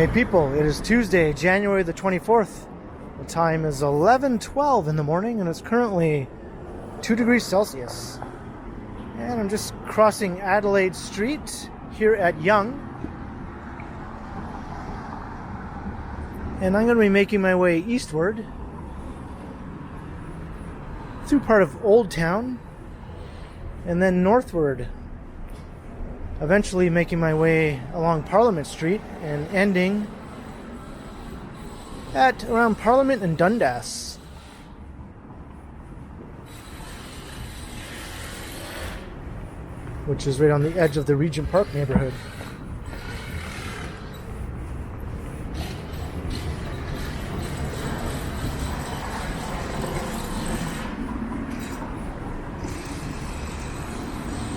Hey people, it is Tuesday, January the 24th. The time is 11:12 in the morning and it's currently 2 degrees Celsius. And I'm just crossing Adelaide Street here at Yonge. And I'm going to be making my way eastward through part of Old Town and then northward, eventually making my way along Parliament Street and ending at around Parliament and Dundas. Which is right on the edge of the Regent Park neighborhood.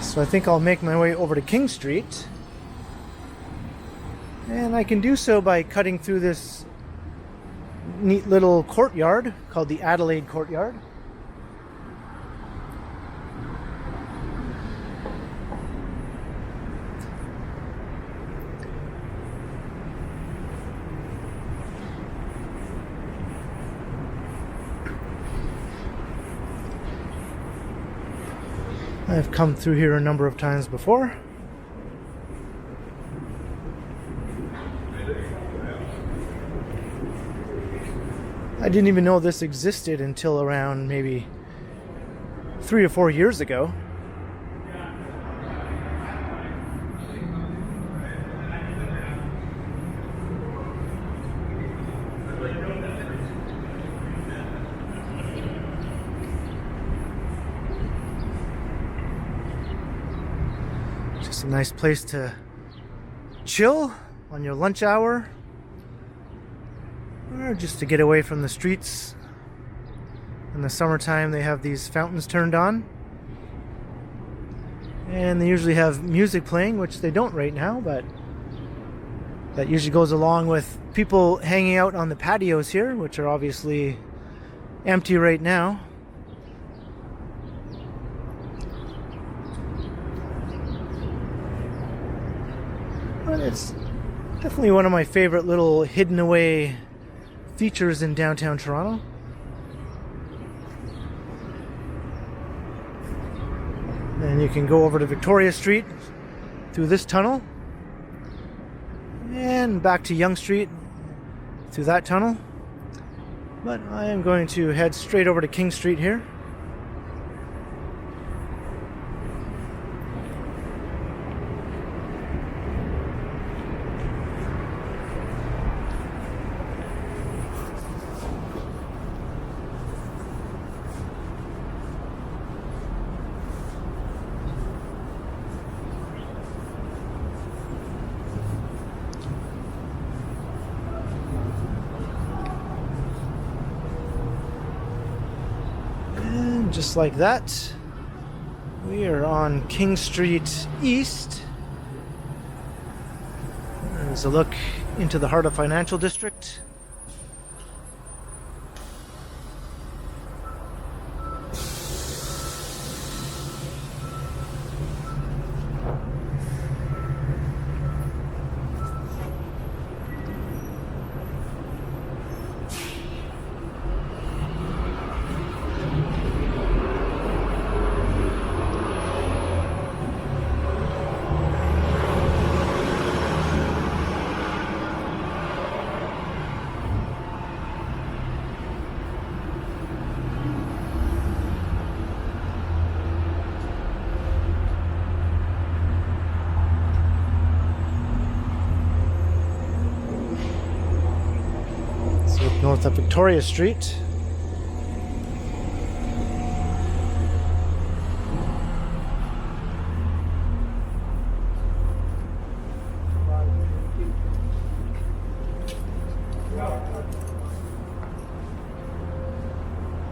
So I think I'll make my way over to King Street, and I can do so by cutting through this neat little courtyard called the Adelaide Courtyard. I've come through here a number of times before. I didn't even know this existed until around maybe 3 or 4 years ago. Just a nice place to chill on your lunch hour, or just to get away from the streets. In the summertime they have these fountains turned on, and they usually have music playing, which they don't right now, but that usually goes along with people hanging out on the patios here, which are obviously empty right now. But it's definitely one of my favorite little hidden away features in downtown Toronto. And you can go over to Victoria Street through this tunnel and back to Yonge Street through that tunnel. But I am going to head straight over to King Street here. Just like that, we are on King Street East. There's a look into the heart of Financial District. North of Victoria Street.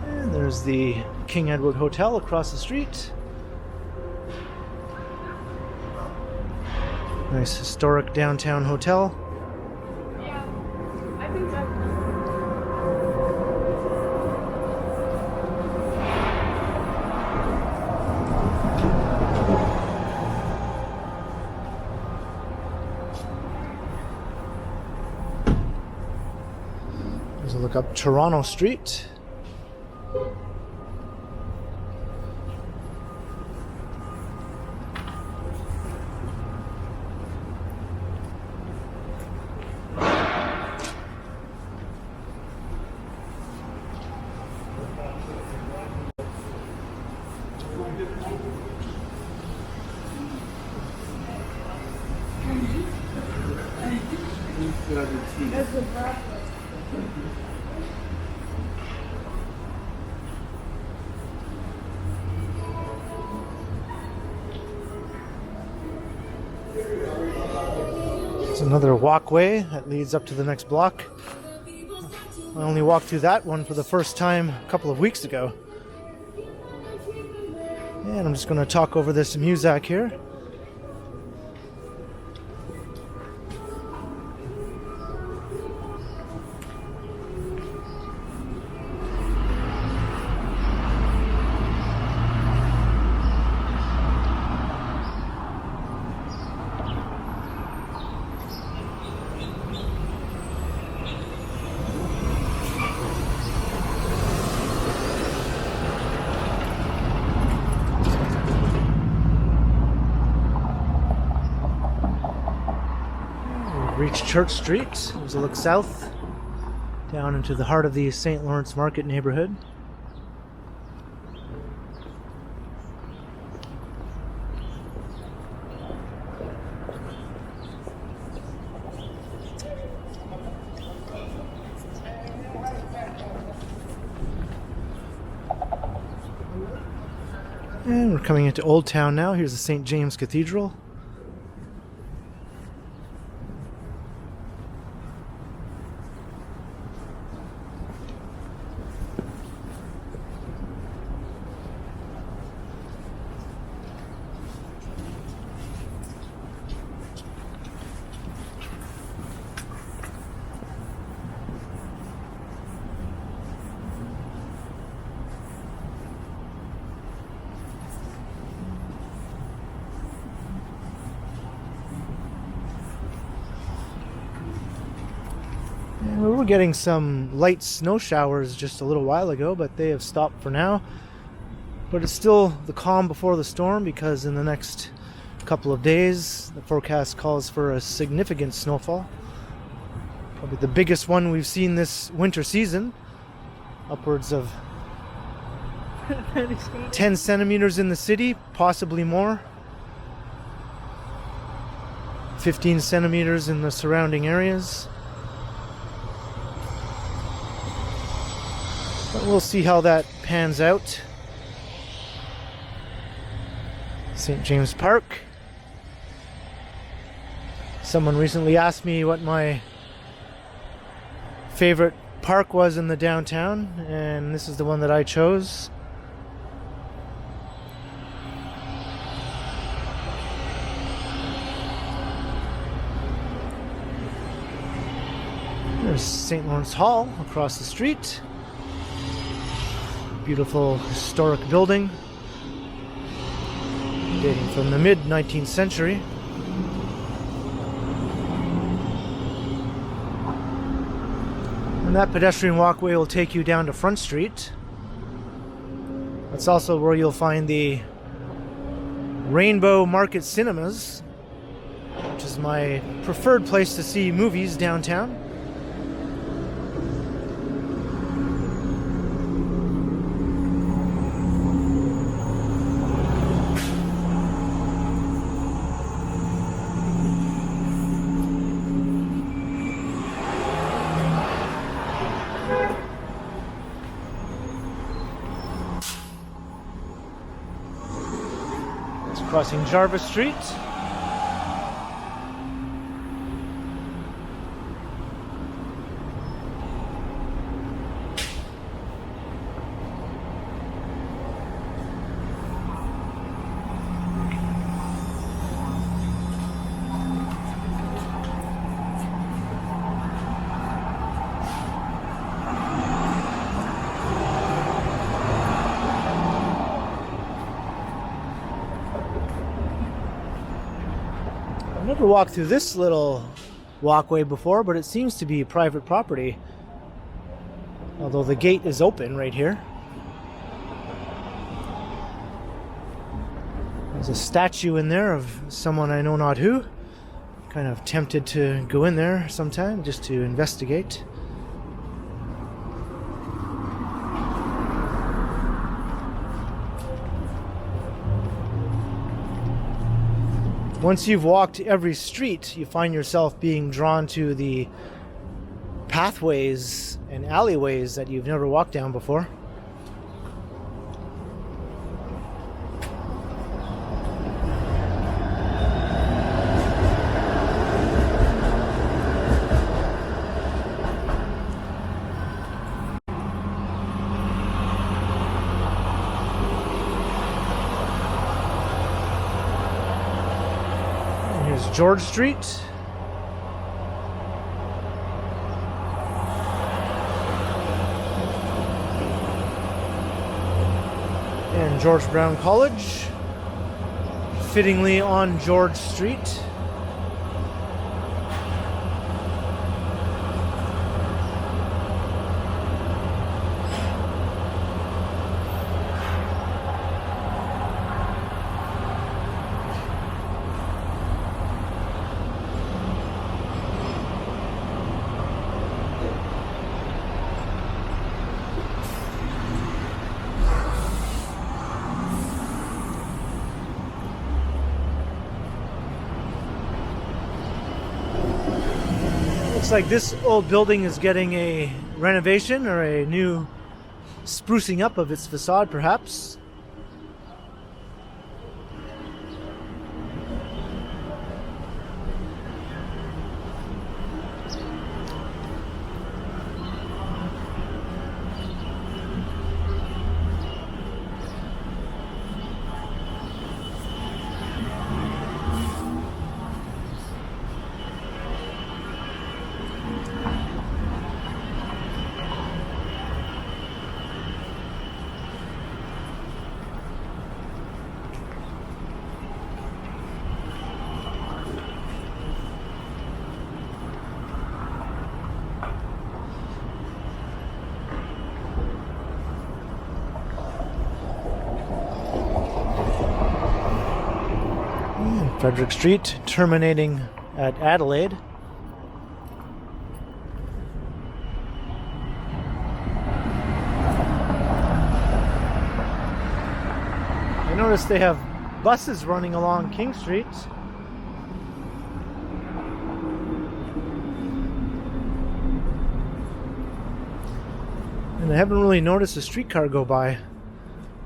And there's the King Edward Hotel across the street. Nice historic downtown hotel. look up Toronto Street. It's another walkway that leads up to the next block. I only walked through that one for the first time a couple of weeks ago. And I'm just going to talk over this Muzak here. Reach Church Street as we look south down into the heart of the St. Lawrence Market neighborhood. And we're coming into Old Town now. Here's the St. James Cathedral. We were getting some light snow showers just a little while ago, but they have stopped for now. But it's still the calm before the storm, because in the next couple of days the forecast calls for a significant snowfall. Probably the biggest one we've seen this winter season. Upwards of 10 centimeters in the city, possibly more. 15 centimeters in the surrounding areas. But we'll see how that pans out. St. James Park. Someone recently asked me what my favorite park was in the downtown, and this is the one that I chose. There's St. Lawrence Hall across the street. Beautiful historic building dating from the mid-19th century. And that pedestrian walkway will take you down to Front Street. That's also where you'll find the Rainbow Market Cinemas, which is my preferred place to see movies downtown. Crossing Jarvis Street. I've never walked through this little walkway before, but it seems to be private property. Although the gate is open right here. There's a statue in there of someone I know not who. Kind of tempted to go in there sometime just to investigate. Once you've walked every street, you find yourself being drawn to the pathways and alleyways that you've never walked down before. George Street. And George Brown College, fittingly on George Street. Looks like this old building is getting a renovation or a new sprucing up of its facade, perhaps. Frederick Street, terminating at Adelaide. I noticed they have buses running along King Street. And I haven't really noticed a streetcar go by.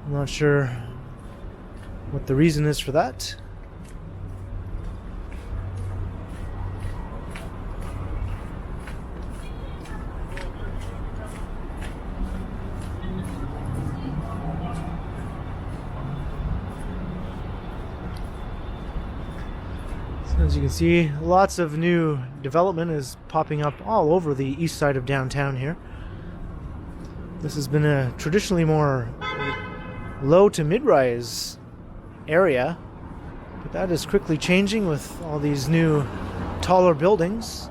I'm not sure what the reason is for that. As you can see, lots of new development is popping up all over the east side of downtown here. This has been a traditionally more low to mid-rise area, but that is quickly changing with all these new taller buildings.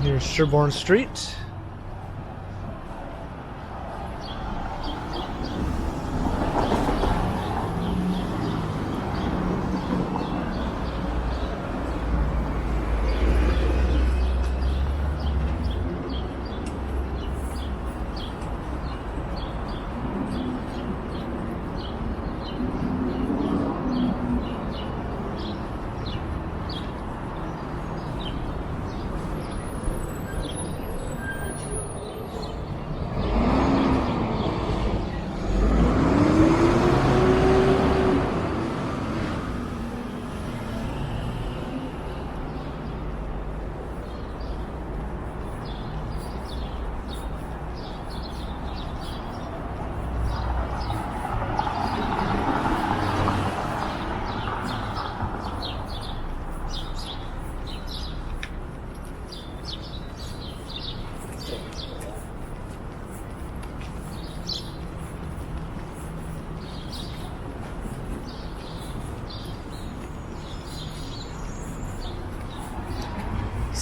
Here's Sherbourne Street.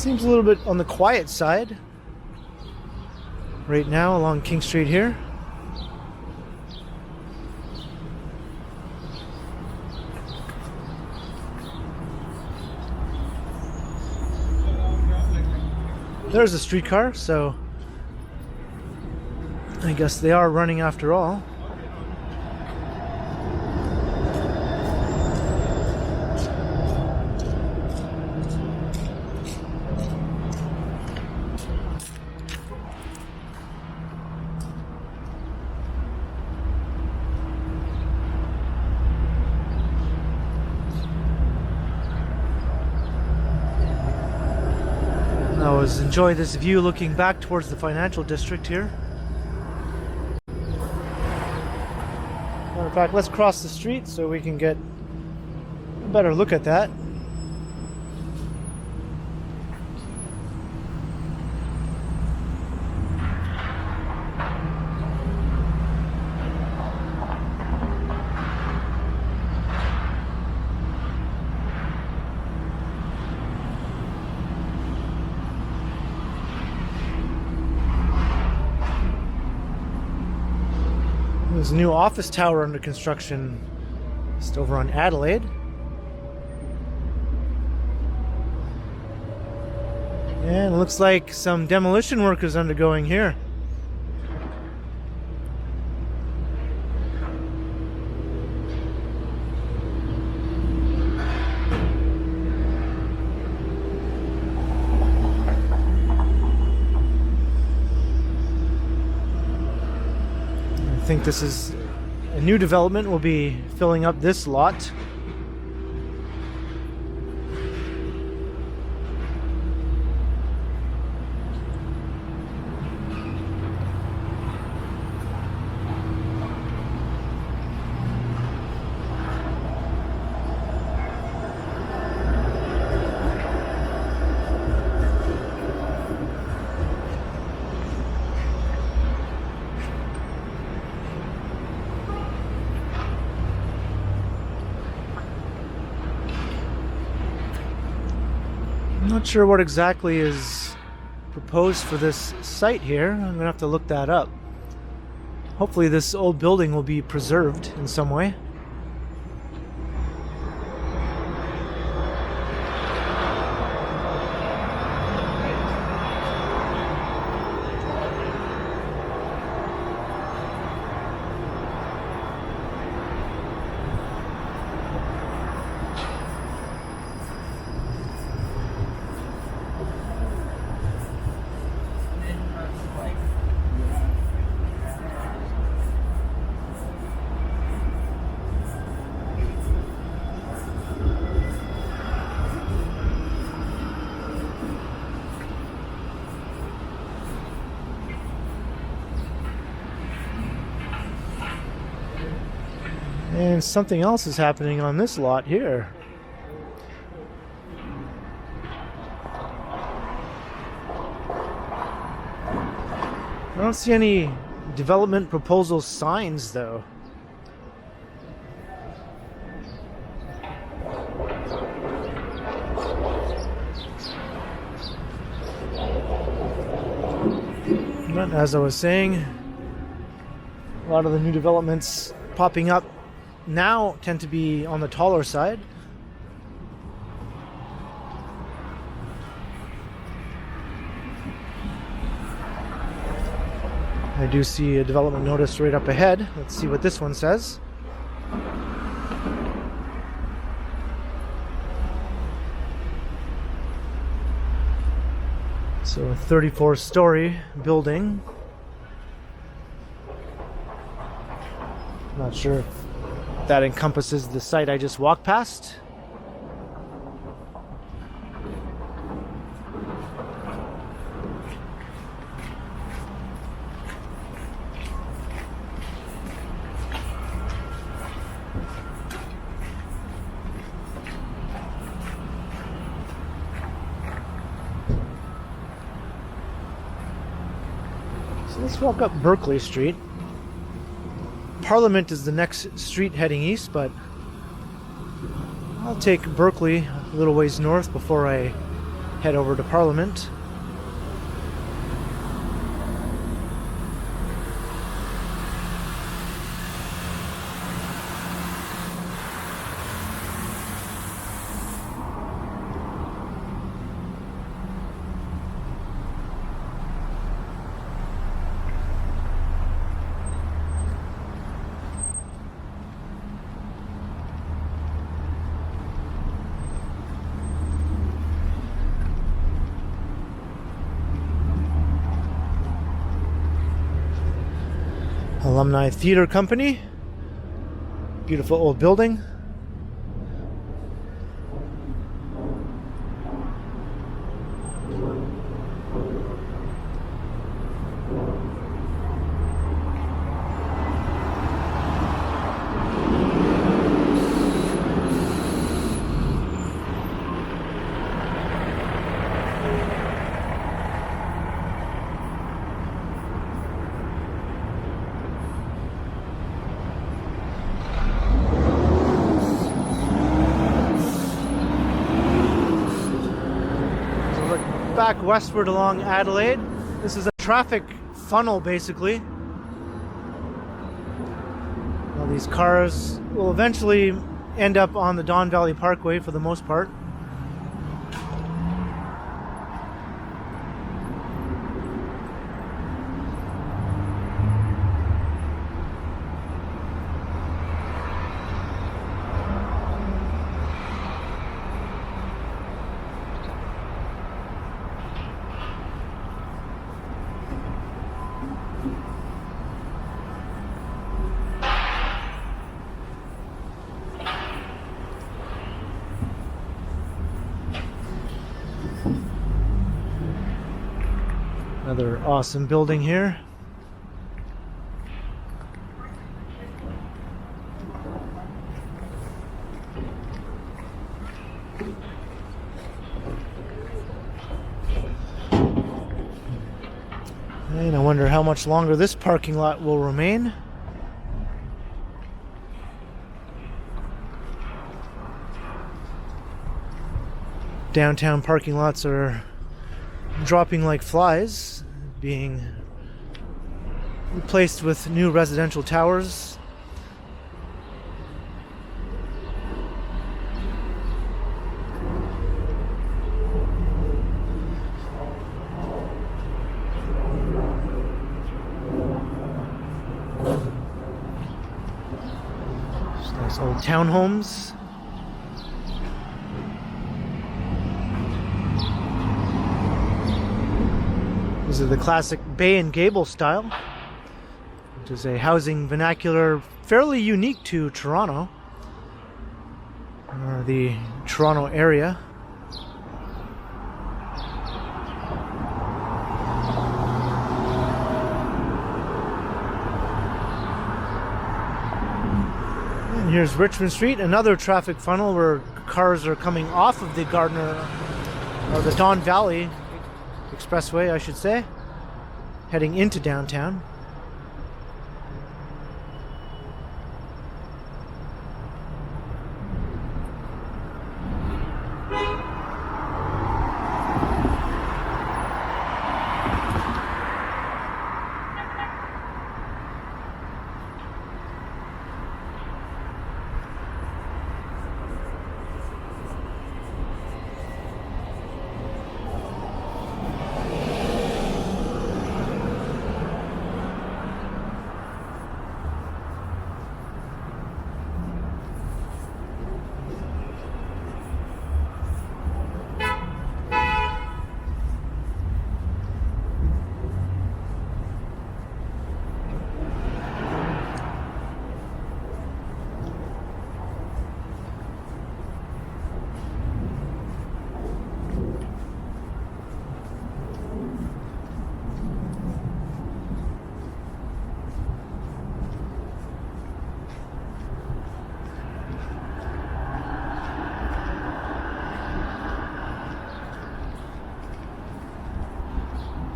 Seems a little bit on the quiet side right now along King Street here. There's a streetcar, so I guess they are running after all. I always enjoy this view looking back towards the financial district here. Matter of fact, let's cross the street so we can get a better look at that. There's a new office tower under construction just over on Adelaide. And it looks like some demolition work is undergoing here. I think this is a new development. Will be filling up this lot. I'm not sure what exactly is proposed for this site here. I'm gonna have to look that up. Hopefully this old building will be preserved in some way. And something else is happening on this lot here. I don't see any development proposal signs though. But as I was saying, a lot of the new developments popping up now tend to be on the taller side. I do see a development notice right up ahead. Let's see what this one says. So a 34-story building. Not sure if that encompasses the site I just walked past. So let's walk up Berkeley Street. Parliament is the next street heading east, but I'll take Berkeley a little ways north before I head over to Parliament. Alumni Theatre Company. Beautiful old building. Back westward along Adelaide. This is a traffic funnel basically. All these cars will eventually end up on the Don Valley Parkway for the most part. Another awesome building here. And I wonder how much longer this parking lot will remain. Downtown parking lots are dropping like flies, being replaced with new residential towers. Just nice old townhomes. These are the classic Bay and Gable style, which is a housing vernacular fairly unique to Toronto, or the Toronto area. And here's Richmond Street, another traffic funnel where cars are coming off of the Gardner, or the Don Valley Expressway, I should say, heading into downtown.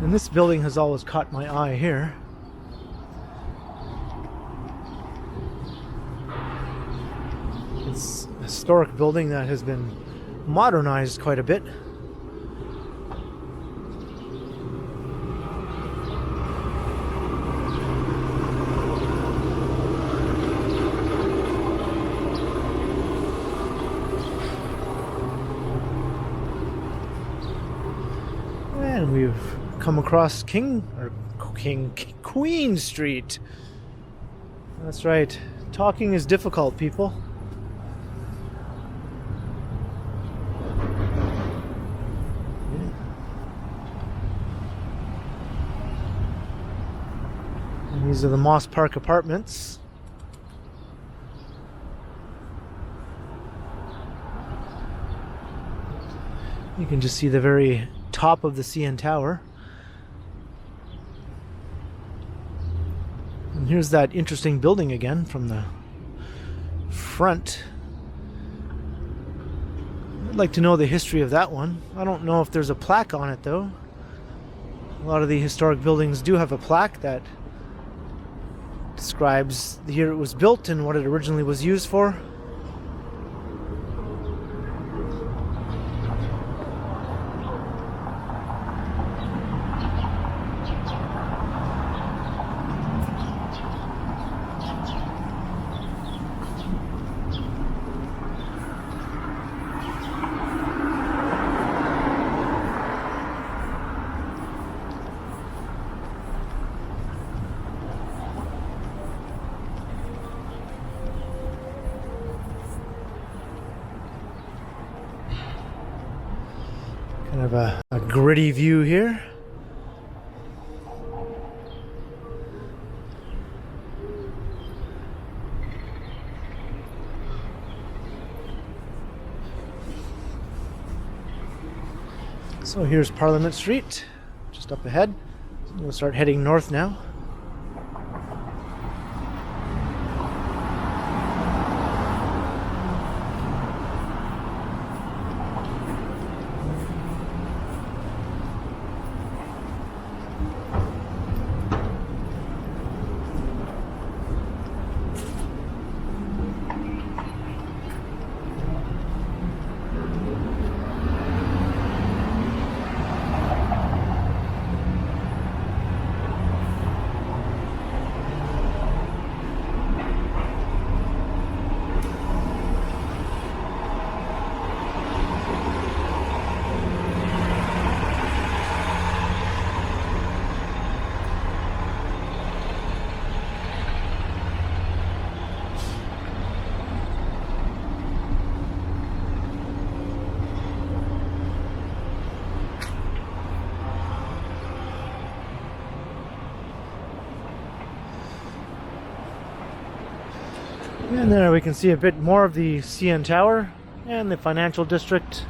And this building has always caught my eye here. It's a historic building that has been modernized quite a bit. And we've come across Queen Street. That's right. Talking is difficult, people. And these are the Moss Park Apartments. You can just see the very top of the CN Tower. And here's that interesting building again from the front. I'd like to know the history of that one. I don't know if there's a plaque on it though. A lot of the historic buildings do have a plaque that describes the year it was built and what it originally was used for. Kind of a gritty view here. So here's Parliament Street, just up ahead. We'll start heading north now. And there we can see a bit more of the CN Tower and the financial district.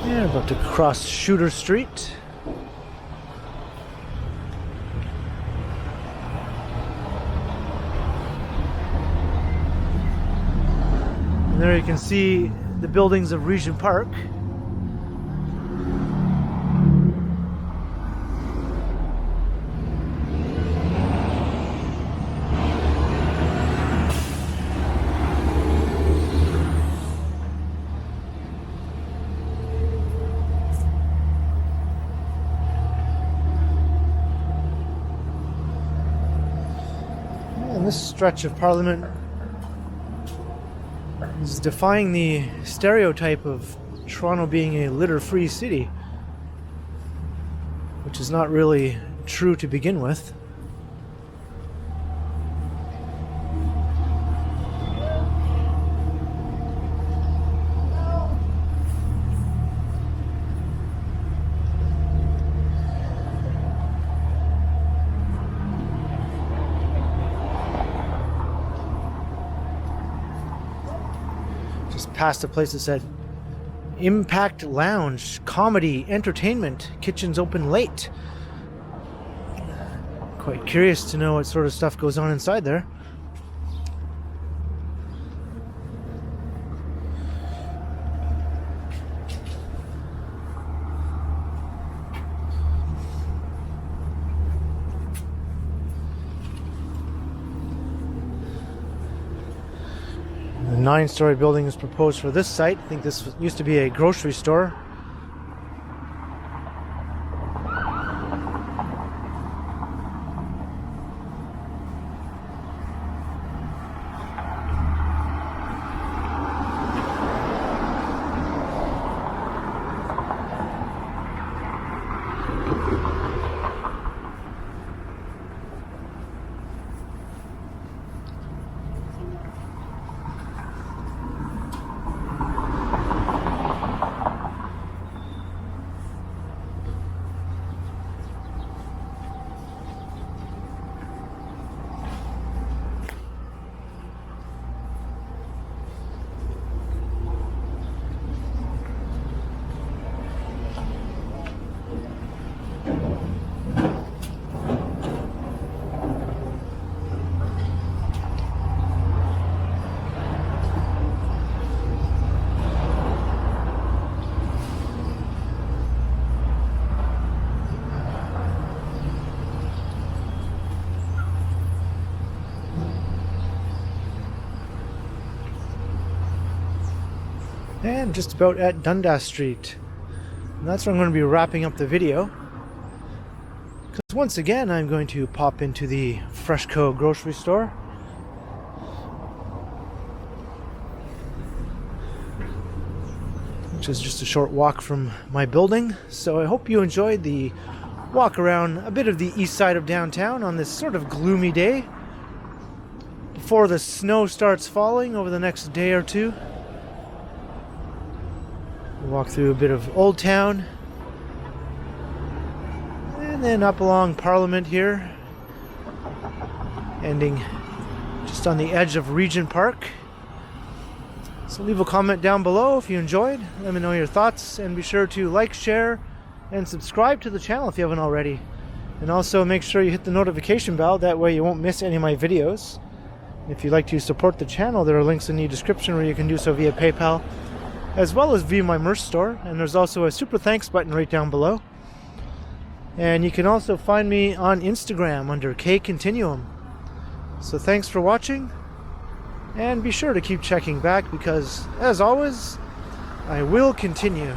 Yeah, about to cross Shooter Street. And there you can see the buildings of Regent Park. And this stretch of Parliament is defying the stereotype of Toronto being a litter-free city, which is not really true to begin with. past a place that said Impact Lounge, comedy, entertainment, kitchens open late. Quite curious to know what sort of stuff goes on inside there. The 9-story building is proposed for this site. I think this used to be a grocery store. And just about at Dundas Street. And that's where I'm going to be wrapping up the video. Because once again, I'm going to pop into the FreshCo grocery store. Which is just a short walk from my building. So I hope you enjoyed the walk around a bit of the east side of downtown on this sort of gloomy day. Before the snow starts falling over the next day or two. Walk through a bit of Old Town and then up along Parliament here, ending just on the edge of Regent Park. So leave a comment down below if you enjoyed. Let me know your thoughts, and be sure to like, share, and subscribe to the channel if you haven't already. And also make sure you hit the notification bell, that way you won't miss any of my videos. If you'd like to support the channel, there are links in the description where you can do so via PayPal, as well as via my merch store, and there's also a super thanks button right down below. And you can also find me on Instagram under KContinuum. So thanks for watching, and be sure to keep checking back because, as always, I will continue.